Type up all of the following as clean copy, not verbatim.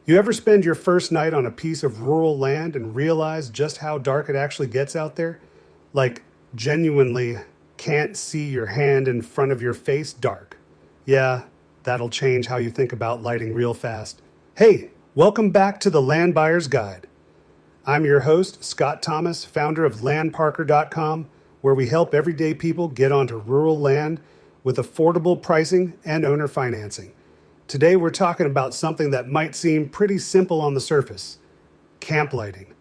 You ever spend your first night on a piece of rural land and realize just how dark it actually gets out there? Like, genuinely can't see your hand in front of your face dark. Yeah, that'll change how you think about lighting real fast. Hey, welcome back to the Land Buyer's Guide. I'm your host, Scott Thomas, founder of landparker.com, where we help everyday people get onto rural land with affordable pricing and owner financing. Today we're talking about something that might seem pretty simple on the surface, camp lighting.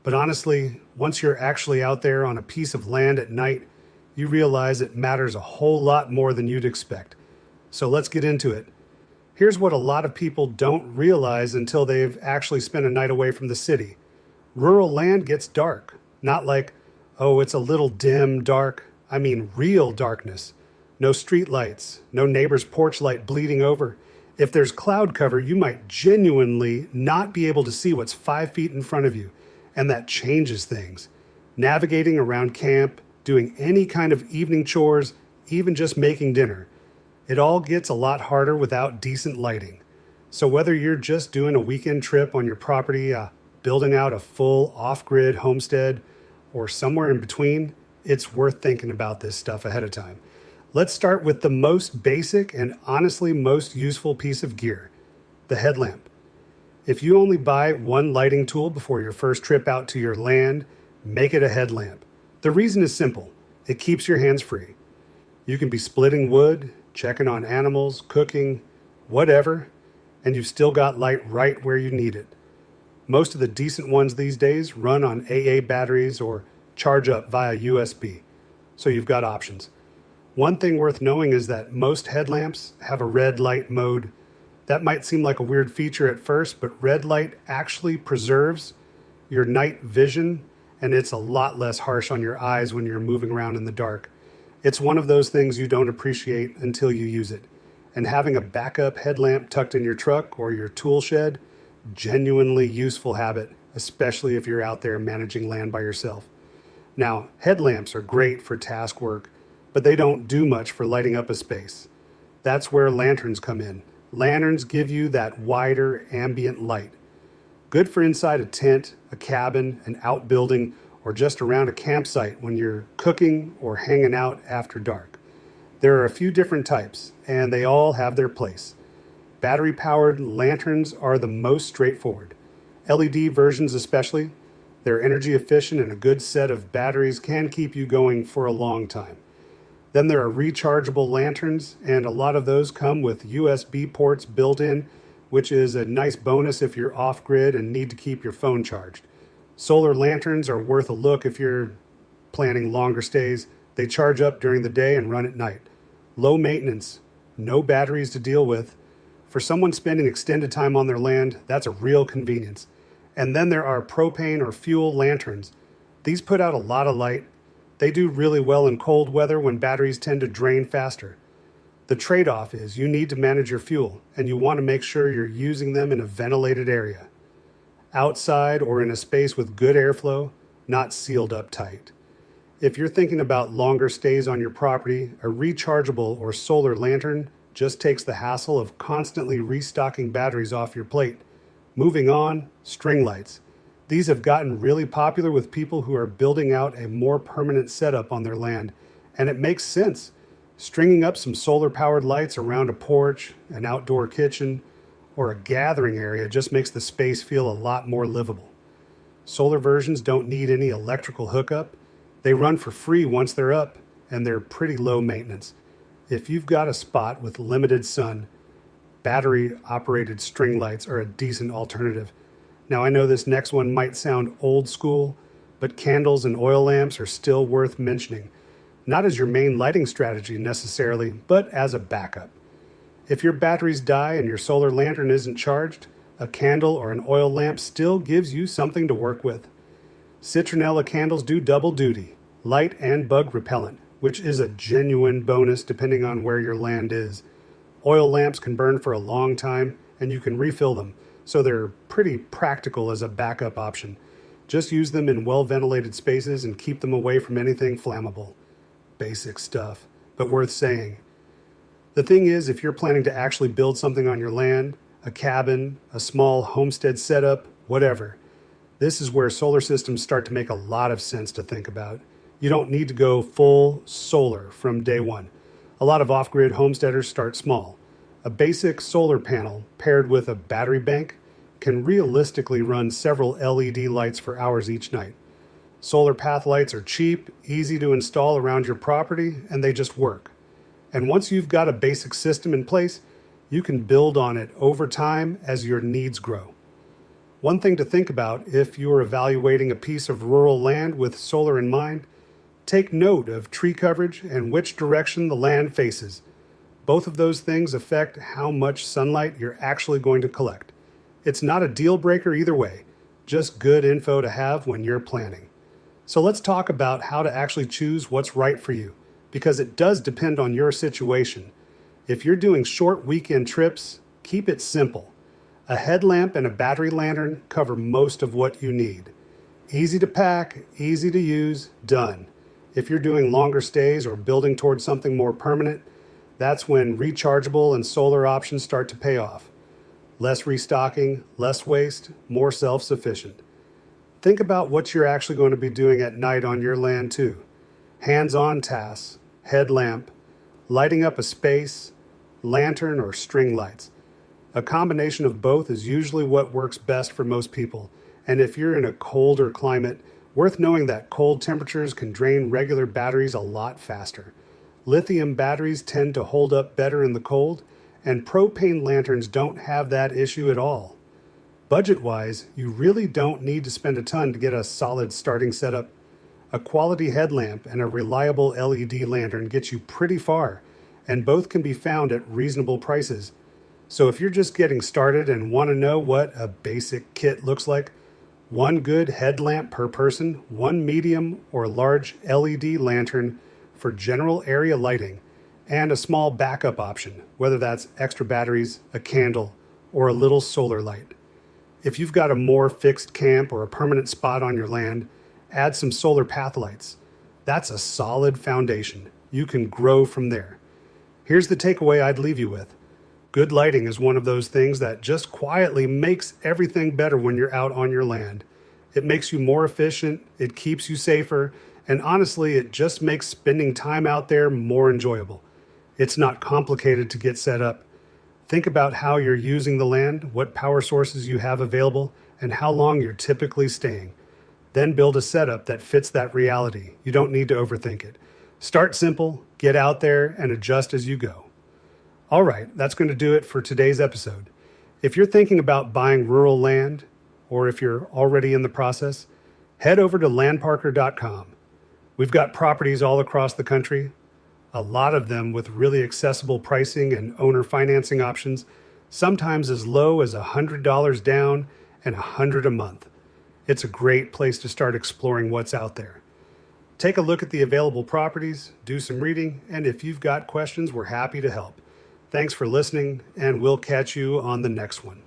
But honestly, once you're actually out there on a piece of land at night, you realize it matters a whole lot more than you'd expect. So let's get into it. Here's what a lot of people don't realize until they've actually spent a night away from the city. Rural land gets dark. Not like, oh, it's a little dim dark. I mean real darkness. No street lights, no neighbor's porch light bleeding over. If there's cloud cover, you might genuinely not be able to see what's 5 feet in front of you, and that changes things. Navigating around camp, doing any kind of evening chores, even just making dinner. It all gets a lot harder without decent lighting. So whether you're just doing a weekend trip on your property, building out a full off-grid homestead, or somewhere in between, it's worth thinking about this stuff ahead of time. Let's start with the most basic and honestly most useful piece of gear, the headlamp. If you only buy one lighting tool before your first trip out to your land, make it a headlamp. The reason is simple. It keeps your hands free. You can be splitting wood, checking on animals, cooking, whatever, and you've still got light right where you need it. Most of the decent ones these days run on AA batteries or charge up via USB, so you've got options. One thing worth knowing is that most headlamps have a red light mode. That might seem like a weird feature at first, but red light actually preserves your night vision, and it's a lot less harsh on your eyes when you're moving around in the dark. It's one of those things you don't appreciate until you use it. And having a backup headlamp tucked in your truck or your tool shed, genuinely useful habit, especially if you're out there managing land by yourself. Now, headlamps are great for task work, but they don't do much for lighting up a space. That's where lanterns come in. Lanterns give you that wider ambient light. Good for inside a tent, a cabin, an outbuilding, or just around a campsite when you're cooking or hanging out after dark. There are a few different types, and they all have their place. Battery-powered lanterns are the most straightforward. LED versions especially. They're energy efficient, and a good set of batteries can keep you going for a long time. Then there are rechargeable lanterns, and a lot of those come with USB ports built in, which is a nice bonus if you're off-grid and need to keep your phone charged. Solar lanterns are worth a look if you're planning longer stays. They charge up during the day and run at night. Low maintenance, no batteries to deal with. For someone spending extended time on their land, that's a real convenience. And then there are propane or fuel lanterns. These put out a lot of light. They do really well in cold weather when batteries tend to drain faster. The trade-off is you need to manage your fuel, and you want to make sure you're using them in a ventilated area. Outside or in a space with good airflow, not sealed up tight. If you're thinking about longer stays on your property, a rechargeable or solar lantern just takes the hassle of constantly restocking batteries off your plate. Moving on, string lights. These have gotten really popular with people who are building out a more permanent setup on their land, and it makes sense. Stringing up some solar-powered lights around a porch, an outdoor kitchen, or a gathering area just makes the space feel a lot more livable. Solar versions don't need any electrical hookup. They run for free once they're up, and they're pretty low maintenance. If you've got a spot with limited sun, battery-operated string lights are a decent alternative. Now, I know this next one might sound old school, but candles and oil lamps are still worth mentioning. Not as your main lighting strategy necessarily, but as a backup. If your batteries die and your solar lantern isn't charged, a candle or an oil lamp still gives you something to work with. Citronella candles do double duty, light and bug repellent, which is a genuine bonus depending on where your land is. Oil lamps can burn for a long time, and you can refill them, so they're pretty practical as a backup option. Just use them in well-ventilated spaces and keep them away from anything flammable. Basic stuff, but worth saying. The thing is, if you're planning to actually build something on your land, a cabin, a small homestead setup, whatever. This is where solar systems start to make a lot of sense to think about. You don't need to go full solar from day one. A lot of off-grid homesteaders start small. A basic solar panel paired with a battery bank can realistically run several LED lights for hours each night. Solar path lights are cheap, easy to install around your property, and they just work. And once you've got a basic system in place, you can build on it over time as your needs grow. One thing to think about if you're evaluating a piece of rural land with solar in mind, take note of tree coverage and which direction the land faces. Both of those things affect how much sunlight you're actually going to collect. It's not a deal breaker either way, just good info to have when you're planning. So let's talk about how to actually choose what's right for you, because it does depend on your situation. If you're doing short weekend trips, keep it simple. A headlamp and a battery lantern cover most of what you need. Easy to pack, easy to use, done. If you're doing longer stays or building towards something more permanent, that's when rechargeable and solar options start to pay off. Less restocking, less waste, more self-sufficient. Think about what you're actually going to be doing at night on your land too. Hands-on tasks, headlamp, lighting up a space, lantern, or string lights. A combination of both is usually what works best for most people. And if you're in a colder climate, worth knowing that cold temperatures can drain regular batteries a lot faster. Lithium batteries tend to hold up better in the cold, and propane lanterns don't have that issue at all. Budget-wise, you really don't need to spend a ton to get a solid starting setup. A quality headlamp and a reliable LED lantern get you pretty far, and both can be found at reasonable prices. So if you're just getting started and want to know what a basic kit looks like, one good headlamp per person, one medium or large LED lantern for general area lighting, and a small backup option, whether that's extra batteries, a candle, or a little solar light. If you've got a more fixed camp or a permanent spot on your land, add some solar path lights. That's a solid foundation. You can grow from there. Here's the takeaway I'd leave you with. Good lighting is one of those things that just quietly makes everything better when you're out on your land. It makes you more efficient, it keeps you safer, and honestly, it just makes spending time out there more enjoyable. It's not complicated to get set up. Think about how you're using the land, what power sources you have available, and how long you're typically staying. Then build a setup that fits that reality. You don't need to overthink it. Start simple, get out there, and adjust as you go. All right, that's going to do it for today's episode. If you're thinking about buying rural land, or if you're already in the process, head over to landparker.com. We've got properties all across the country, a lot of them with really accessible pricing and owner financing options, sometimes as low as $100 down and $100 a month. It's a great place to start exploring what's out there. Take a look at the available properties, do some reading, and if you've got questions, we're happy to help. Thanks for listening, and we'll catch you on the next one.